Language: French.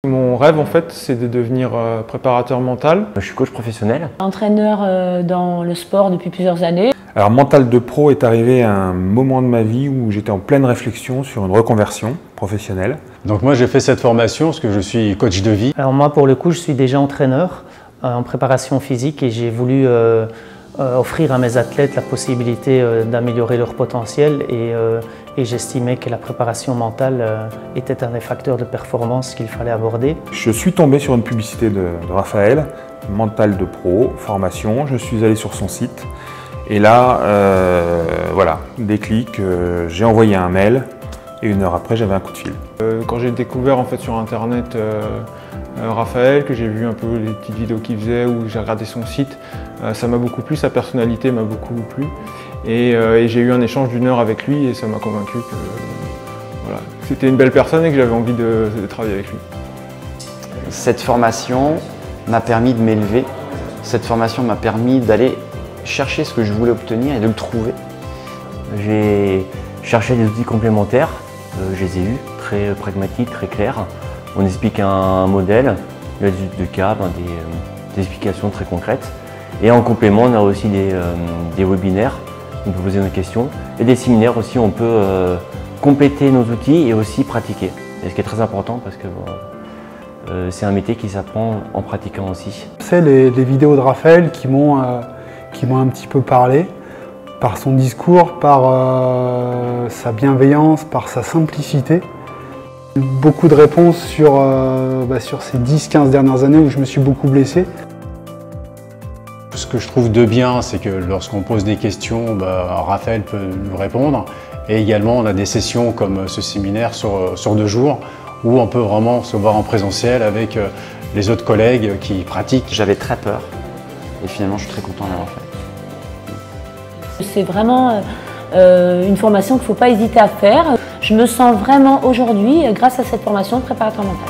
Mon rêve en fait c'est de devenir préparateur mental. Je suis coach professionnel. Entraîneur dans le sport depuis plusieurs années. Alors Mental de Pro est arrivé à un moment de ma vie où j'étais en pleine réflexion sur une reconversion professionnelle. Donc moi j'ai fait cette formation parce que je suis coach de vie. Alors moi pour le coup je suis déjà entraîneur en préparation physique et j'ai voulu offrir à mes athlètes la possibilité d'améliorer leur potentiel et j'estimais que la préparation mentale était un des facteurs de performance qu'il fallait aborder. Je suis tombé sur une publicité de Raphaël, Mental de Pro, formation, je suis allé sur son site et là, voilà, déclic, j'ai envoyé un mail et une heure après j'avais un coup de fil. Quand j'ai découvert en fait sur internet Raphaël, que j'ai vu un peu les petites vidéos qu'il faisait ou j'ai regardé son site, ça m'a beaucoup plu, sa personnalité m'a beaucoup plu et j'ai eu un échange d'une heure avec lui et ça m'a convaincu que voilà, c'était une belle personne et que j'avais envie de travailler avec lui. Cette formation m'a permis de m'élever, cette formation m'a permis d'aller chercher ce que je voulais obtenir et de le trouver. J'ai cherché des outils complémentaires, je les ai eus, très pragmatiques, très clairs. On explique un modèle, il y a de cas, des explications très concrètes. Et en complément, on a aussi des webinaires, on peut poser nos questions, et des séminaires aussi, on peut compléter nos outils et aussi pratiquer. Et ce qui est très important parce que c'est un métier qui s'apprend en pratiquant aussi. C'est les vidéos de Raphaël qui m'ont un petit peu parlé, par son discours, par sa bienveillance, par sa simplicité. Beaucoup de réponses sur ces 10-15 dernières années où je me suis beaucoup blessé. Ce que je trouve de bien, c'est que lorsqu'on pose des questions, Raphaël peut nous répondre. Et également, on a des sessions comme ce séminaire sur 2 jours où on peut vraiment se voir en présentiel avec les autres collègues qui pratiquent. J'avais très peur et finalement, je suis très content d'avoir fait. C'est vraiment une formation qu'il ne faut pas hésiter à faire. Je me sens vraiment aujourd'hui, grâce à cette formation, préparateur mental.